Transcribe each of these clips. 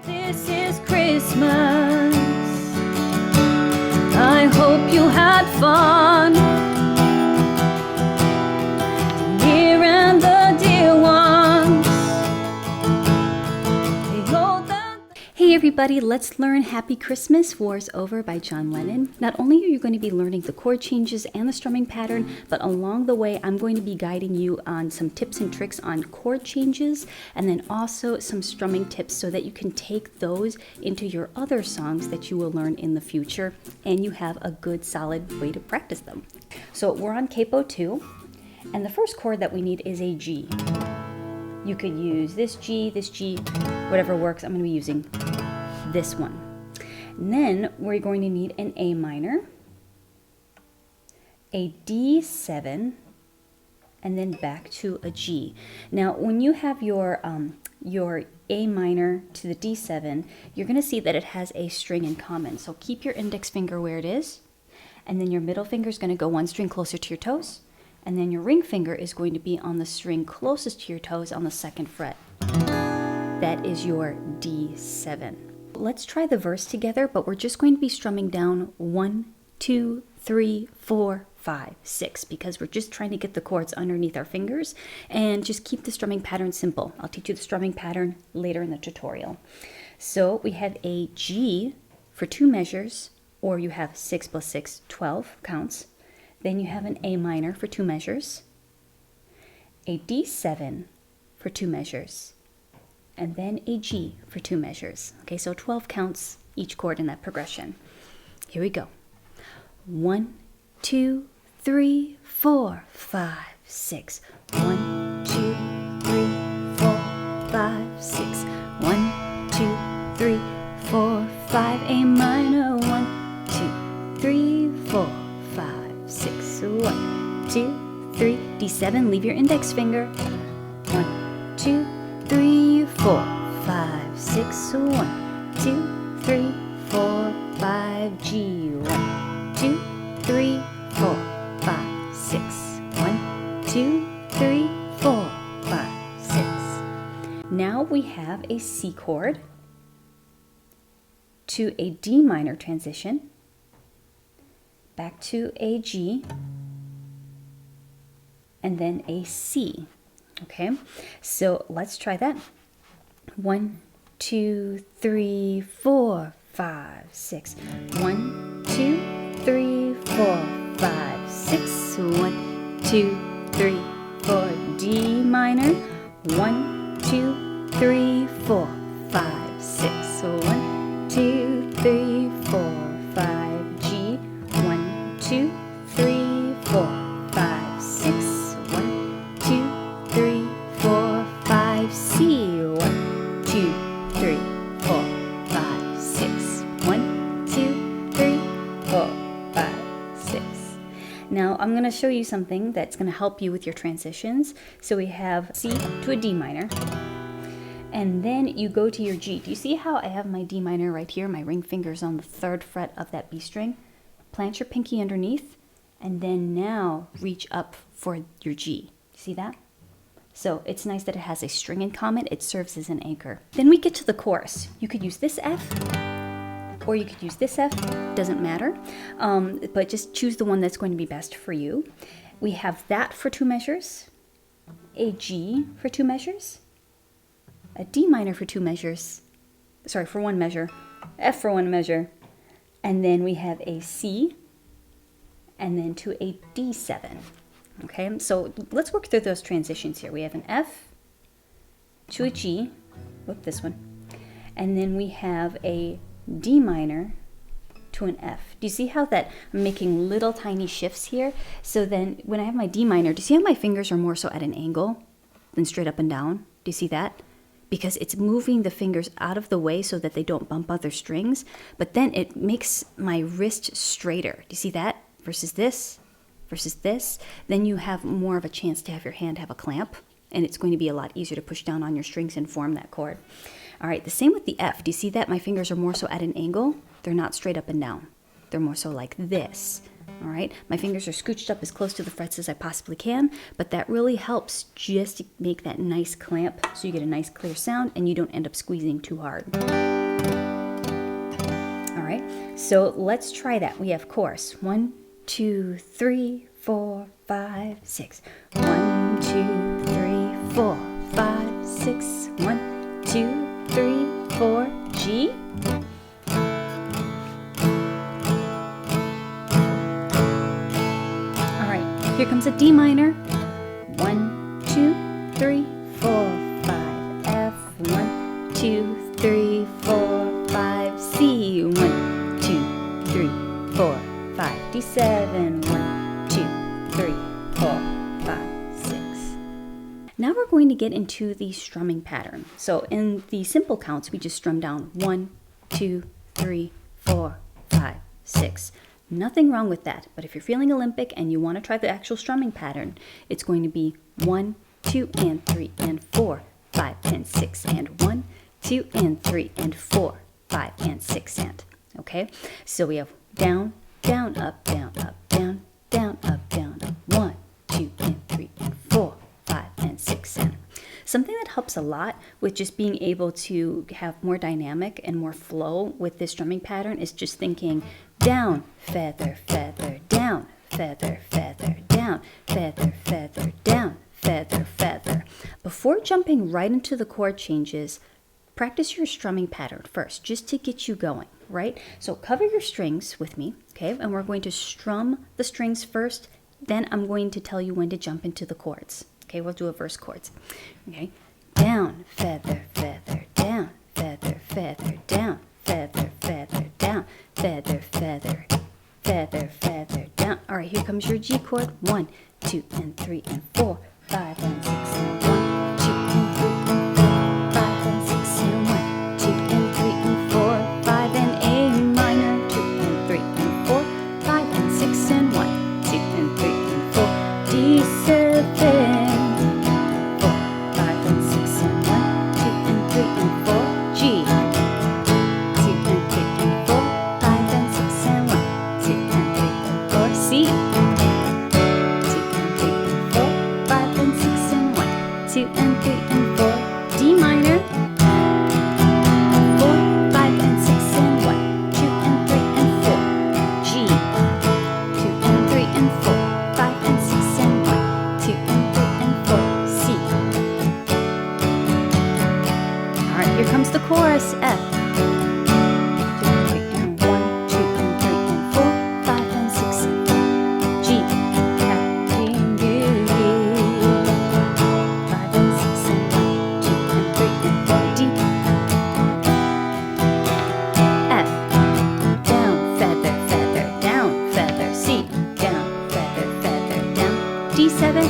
This is Christmas. I hope you had fun. Near and the dear ones. Hey everybody, let's learn Happy Christmas, War's Over by John Lennon. Not only are you going to be learning the chord changes and the strumming pattern, but along the way I'm going to be guiding you on some tips and tricks on chord changes, and then also some strumming tips so that you can take those into your other songs that you will learn in the future, and you have a good solid way to practice them. So we're on capo 2, and the first chord that we need is a G. You could use this G, whatever works. I'm going to be using this one. And then we're going to need an A minor, a D7, and then back to a G. Now, when you have your A minor to the D7, you're going to see that it has a string in common. So keep your index finger where it is, and then your middle finger is going to go one string closer to your toes. And then your ring finger is going to be on the string closest to your toes on the 2nd fret. That is your D7. Let's try the verse together, but we're just going to be strumming down 1, 2, 3, 4, 5, 6, because we're just trying to get the chords underneath our fingers, and just keep the strumming pattern simple. I'll teach you the strumming pattern later in the tutorial. So we have a G for 2 measures, or you have 6 plus 6, 12 counts. Then you have an A minor for 2 measures, a D7 for 2 measures, and then a G for 2 measures. Okay, so 12 counts each chord in that progression. Here we go. 1, 2, 3, 4, 5, 6. 1, 2, 3, 4, 5, 6. 1, 2, 3, 4, 5. A minor. 1, 2, 3, 4, 5. 6, 1, 2, 3, D7, leave your index finger. 1, 2, 3, 4, 5, 6, 1, 2, 3, 4, 5, G. 1, 2, 3, 4, 5, 6. 1, 2, 3, 4, 5, 6. Now we have a C chord to a D minor transition, back to a G, and then a C. Okay, so let's try that. 1, 2, 3, 4, 5, 6. 1, 2, 3, 4, 5, 6. 1, 2, 3, 4, D minor. 1, 2, 3, 4, 5, 6. 1, 2, 3, 4, 5, G. 1, 2, 3, 4, 5, 6. 1, 2, 3, 4, 5, C. 1, 2, 3, 4, 5, 6. 1, 2, 3, 4, 5, 6. Now I'm going to show you something that's going to help you with your transitions. So we have C to a D minor, and then you go to your G. Do you see how I have my D minor right here? My ring finger's on the 3rd fret of that B string. Plant your pinky underneath, and then now reach up for your G. See that? So it's nice that it has a string in common. It serves as an anchor. Then we get to the chorus. You could use this F, or you could use this F. Doesn't matter, but just choose the one that's going to be best for you. We have that for 2 measures, a G for 2 measures, a D minor for 2 measures, sorry, for 1 measure, F for 1 measure, and then we have a C, and then to a D7. Okay, so let's work through those transitions here. We have an F to a G, whoop, this one, and then we have a D minor to an F. Do you see how that I'm making little tiny shifts here? So then when I have my D minor, do you see how my fingers are more so at an angle than straight up and down? Do you see that? Because it's moving the fingers out of the way so that they don't bump other strings, but then it makes my wrist straighter. Do you see that? Versus this, then you have more of a chance to have your hand have a clamp, and it's going to be a lot easier to push down on your strings and form that chord. All right, the same with the F. Do you see that? My fingers are more so at an angle. They're not straight up and down. They're more so like this. All right, my fingers are scooched up as close to the frets as I possibly can, but that really helps just to make that nice clamp so you get a nice clear sound and you don't end up squeezing too hard. All right, so let's try that. We have chorus 1, 2, 3, 4, 5, 6. 1, 2, 3, 4, 5, 6. 1, 2, 3, 4, G. Here comes a D minor. 1, 2, 3, 4, 5, F. 1, 2, 3, 4, 5, C. 1, 2, 3, 4, 5, D7. 1, 2, 3, 4, 5, 6. Now we're going to get into the strumming pattern. So in the simple counts, we just strum down 1, 2, 3, 4, 5, 6. Nothing wrong with that, but if you're feeling Olympic and you want to try the actual strumming pattern, it's going to be 1, 2, and 3, and 4, 5, and 6, and 1, 2, and 3, and 4, 5, and 6, and. Okay? So we have down, down, up, down, up, down, down, up, down, up. 1, 2, and 3, and 4, 5, and 6, and. Something that helps a lot with just being able to have more dynamic and more flow with this strumming pattern is just thinking down, feather, feather, down, feather, feather, down, feather, feather, down, feather, feather. Before jumping right into the chord changes, practice your strumming pattern first, just to get you going, right? So cover your strings with me, okay? And we're going to strum the strings first, then I'm going to tell you when to jump into the chords. Okay, we'll do a verse chords. Okay, down, feather, feather, down, feather, feather, down, feather, feather, down, feather, feather, feather, feather, down. All right, here comes your G chord. 1, 2, and 3, and 4, 5, and 6, and 1, 2, and 3, and 4, 5, and 6, and 1, 2, and 3, and 4, 5, and A minor, 2, and 3, and 4, 5, and 6, and 1, 2, and 3, and 4, D7. Here comes the chorus, F. 2, 3, and 1, 2, and 3, and 4, 5, and 6, and G. Happy New Year. 5 and 6, and 1, 2, and 3, and 4, D. F. Down, feather, feather, down, feather, C. Down, feather, feather, down, D7.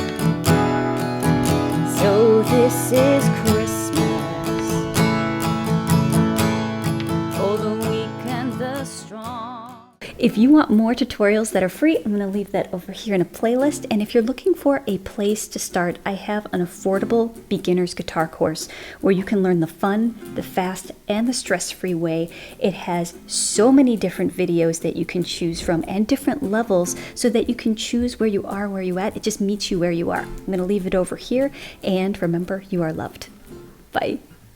So this is Christmas. If you want more tutorials that are free, I'm going to leave that over here in a playlist. And if you're looking for a place to start, I have an affordable beginner's guitar course where you can learn the fun, the fast, and the stress-free way. It has so many different videos that you can choose from and different levels so that you can choose where you are, where you're at. It just meets you where you are. I'm going to leave it over here. And remember, you are loved. Bye.